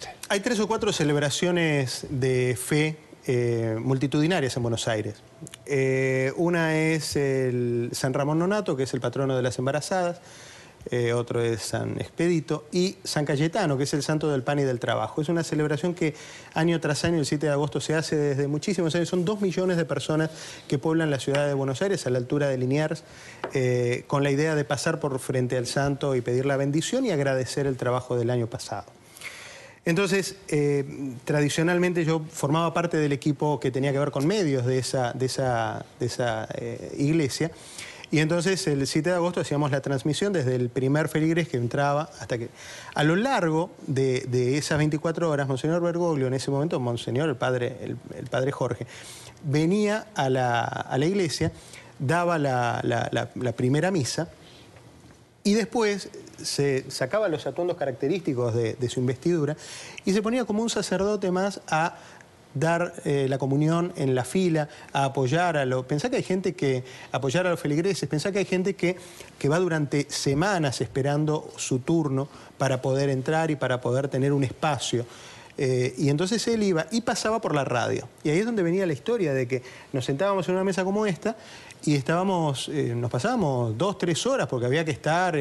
consiste? Hay 3 o 4 celebraciones de fe multitudinarias en Buenos Aires. Una es el San Ramón Nonnato, que es el patrono de las embarazadas. Otro es San Expedito, y San Cayetano, que es el santo del pan y del trabajo. Es una celebración que año tras año, el 7 de agosto, se hace desde muchísimos años. Son 2 millones de personas que pueblan la ciudad de Buenos Aires, a la altura de Liniers, con la idea de pasar por frente al santo y pedir la bendición y agradecer el trabajo del año pasado. Entonces, tradicionalmente yo formaba parte del equipo que tenía que ver con medios de esa iglesia. Y entonces el 7 de agosto hacíamos la transmisión desde el primer feligres que entraba hasta que... A lo largo de esas 24 horas, Monseñor Bergoglio, en ese momento, Monseñor, el padre Jorge, venía a la iglesia, daba la primera misa y después se sacaba los atuendos característicos de su investidura y se ponía como un sacerdote más a dar la comunión en la fila, a apoyar a los... Pensá que hay gente que... Apoyar a los feligreses, pensá que hay gente que va durante semanas esperando su turno para poder entrar y para poder tener un espacio. Y entonces él iba y pasaba por la radio. Y ahí es donde venía la historia de que nos sentábamos en una mesa como esta y nos pasábamos 2 o 3 horas porque había que estar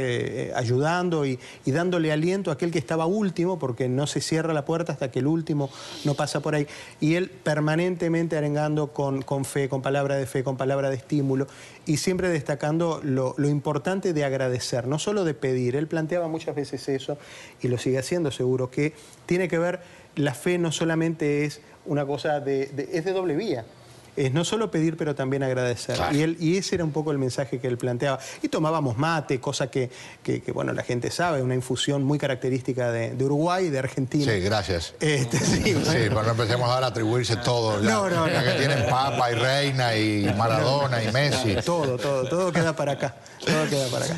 ayudando y dándole aliento a aquel que estaba último, porque no se cierra la puerta hasta que el último no pasa por ahí. Y él permanentemente arengando con fe, con palabra de fe, con palabra de estímulo, y siempre destacando lo importante de agradecer, no solo de pedir. Él planteaba muchas veces eso, y lo sigue haciendo seguro, que tiene que ver, la fe no solamente es una cosa es de doble vía. Es no solo pedir, pero también agradecer. Claro. Y ese era un poco el mensaje que él planteaba. Y tomábamos mate, cosa que bueno, la gente sabe, una infusión muy característica de Uruguay y de Argentina. Sí, gracias. Sí, sí, pero no empecemos ahora a atribuirse todo. Ya que tienen Papa y Reina y Maradona y Messi. Todo queda para acá. Todo queda para acá.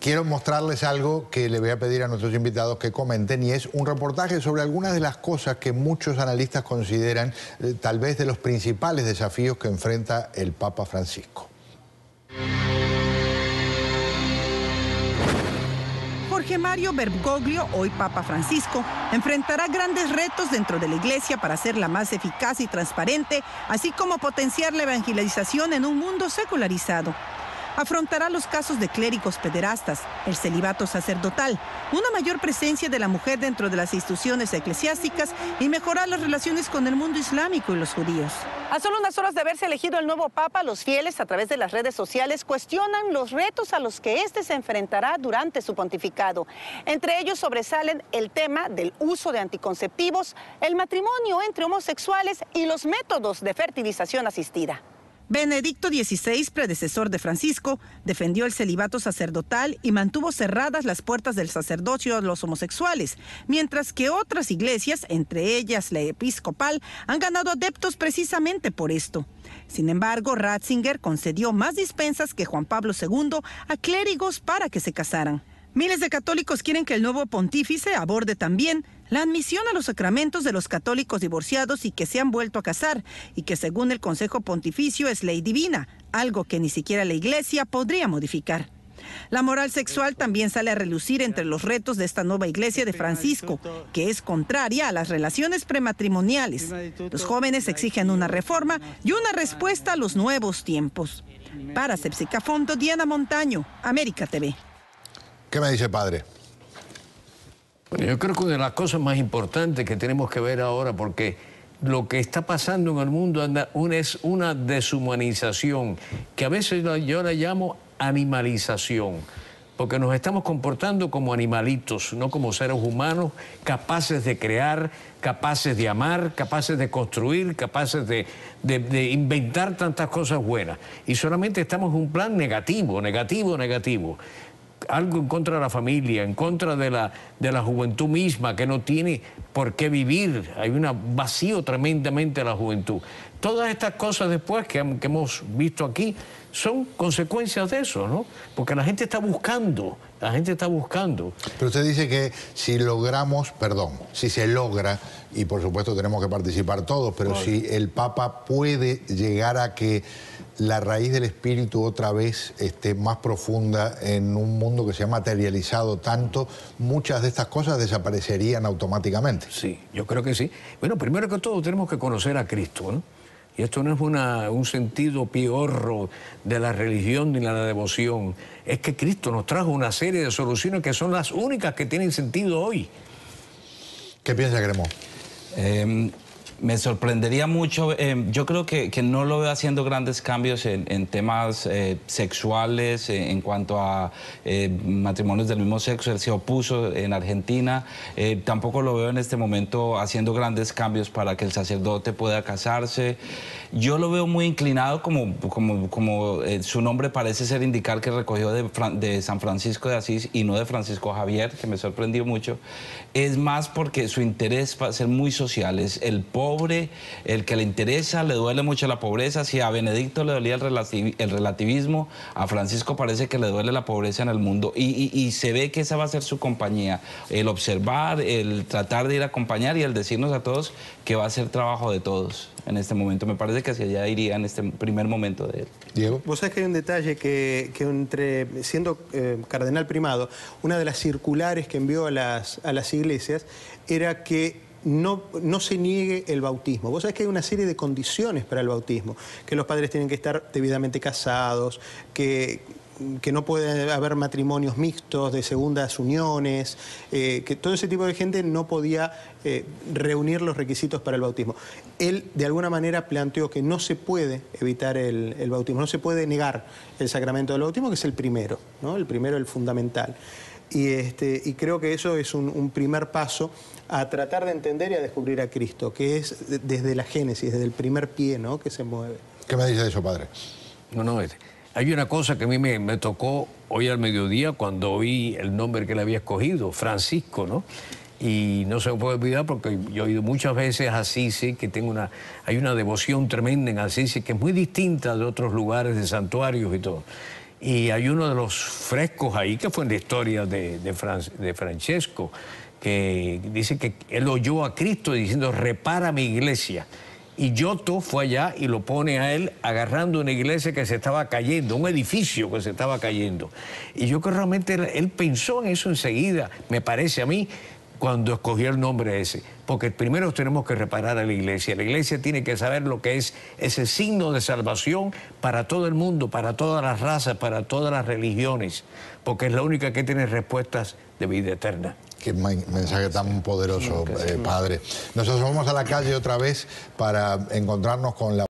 Quiero mostrarles algo que le voy a pedir a nuestros invitados que comenten, y es un reportaje sobre algunas de las cosas que muchos analistas consideran tal vez de los principales desafíos que enfrenta el Papa Francisco. Jorge Mario Bergoglio, hoy Papa Francisco, enfrentará grandes retos dentro de la Iglesia para hacerla más eficaz y transparente, así como potenciar la evangelización en un mundo secularizado. Afrontará los casos de clérigos pederastas, el celibato sacerdotal, una mayor presencia de la mujer dentro de las instituciones eclesiásticas y mejorar las relaciones con el mundo islámico y los judíos. A solo unas horas de haberse elegido el nuevo Papa, los fieles a través de las redes sociales cuestionan los retos a los que éste se enfrentará durante su pontificado. Entre ellos sobresalen el tema del uso de anticonceptivos, el matrimonio entre homosexuales y los métodos de fertilización asistida. Benedicto XVI, predecesor de Francisco, defendió el celibato sacerdotal y mantuvo cerradas las puertas del sacerdocio a los homosexuales, mientras que otras iglesias, entre ellas la episcopal, han ganado adeptos precisamente por esto. Sin embargo, Ratzinger concedió más dispensas que Juan Pablo II a clérigos para que se casaran. Miles de católicos quieren que el nuevo pontífice aborde también la admisión a los sacramentos de los católicos divorciados y que se han vuelto a casar, y que según el Consejo Pontificio es ley divina, algo que ni siquiera la Iglesia podría modificar. La moral sexual también sale a relucir entre los retos de esta nueva Iglesia de Francisco, que es contraria a las relaciones prematrimoniales. Los jóvenes exigen una reforma y una respuesta a los nuevos tiempos. Para Sepsica Fondo, Diana Montaño, América TV. ¿Qué me dice, padre? Bueno, yo creo que una de las cosas más importantes que tenemos que ver ahora, porque lo que está pasando en el mundo es una deshumanización, que a veces yo la llamo animalización, porque nos estamos comportando como animalitos, no como seres humanos capaces de crear, capaces de amar, capaces de construir, capaces de inventar tantas cosas buenas. Y solamente estamos en un plan negativo. Algo en contra de la familia, en contra de la juventud misma, que no tiene por qué vivir. Hay un vacío tremendamente en la juventud. Todas estas cosas después que hemos visto aquí son consecuencias de eso, ¿no? Porque la gente está buscando La gente está buscando. Pero usted dice que si logramos, perdón, si se logra, y por supuesto tenemos que participar todos, pero si el Papa puede llegar a que la raíz del espíritu otra vez esté más profunda en un mundo que se ha materializado tanto, muchas de estas cosas desaparecerían automáticamente. Sí, yo creo que sí. Bueno, primero que todo tenemos que conocer a Cristo, ¿no? Y esto no es un sentido piorro de la religión ni la devoción. Es que Cristo nos trajo una serie de soluciones que son las únicas que tienen sentido hoy. ¿Qué piensa, Cremó? Me sorprendería mucho, yo creo que no lo veo haciendo grandes cambios en temas sexuales, en cuanto a matrimonios del mismo sexo. Él se opuso en Argentina. Tampoco lo veo en este momento haciendo grandes cambios para que el sacerdote pueda casarse. Yo lo veo muy inclinado, como su nombre parece ser indicar, que recogió de San Francisco de Asís y no de Francisco Javier, que me sorprendió mucho. Es más porque su interés va a ser muy social, es el pobre, el que le interesa, le duele mucho la pobreza. Si a Benedicto le dolía el relativismo, a Francisco parece que le duele la pobreza en el mundo, y se ve que esa va a ser su compañía, el observar, el tratar de ir a acompañar y el decirnos a todos que va a ser trabajo de todos en este momento. Me parece que hacia allá iría en este primer momento de él. Diego. Vos sabés que hay un detalle que siendo cardenal primado, una de las circulares que envió a las iglesias era que no se niegue el bautismo. Vos sabés que hay una serie de condiciones para el bautismo, que los padres tienen que estar debidamente casados, que no puede haber matrimonios mixtos, de segundas uniones, que todo ese tipo de gente no podía reunir los requisitos para el bautismo. Él, de alguna manera, planteó que no se puede evitar el bautismo, no se puede negar el sacramento del bautismo, que es el primero, ¿no? El primero, el fundamental. Y creo que eso es un primer paso a tratar de entender y a descubrir a Cristo, que es desde la génesis, desde el primer pie, ¿no?, que se mueve. ¿Qué me dice de eso, padre? No, hay una cosa que a mí me tocó hoy al mediodía cuando oí el nombre que le había escogido, Francisco, ¿no? Y no se me puede olvidar porque yo he ido muchas veces a Assisi, que hay una devoción tremenda en Assisi que es muy distinta de otros lugares, de santuarios y todo. Y hay uno de los frescos ahí, que fue en la historia de Francesco, que dice que él oyó a Cristo diciendo: repara mi iglesia. Y Giotto fue allá y lo pone a él agarrando una iglesia que se estaba cayendo, un edificio que se estaba cayendo. Y yo creo que realmente él pensó en eso enseguida, me parece a mí, cuando escogió el nombre ese. Porque primero tenemos que reparar a la iglesia. La iglesia tiene que saber lo que es ese signo de salvación para todo el mundo, para todas las razas, para todas las religiones. Porque es la única que tiene respuestas de vida eterna. Qué mensaje tan poderoso, padre. Nosotros vamos a la calle otra vez para encontrarnos con la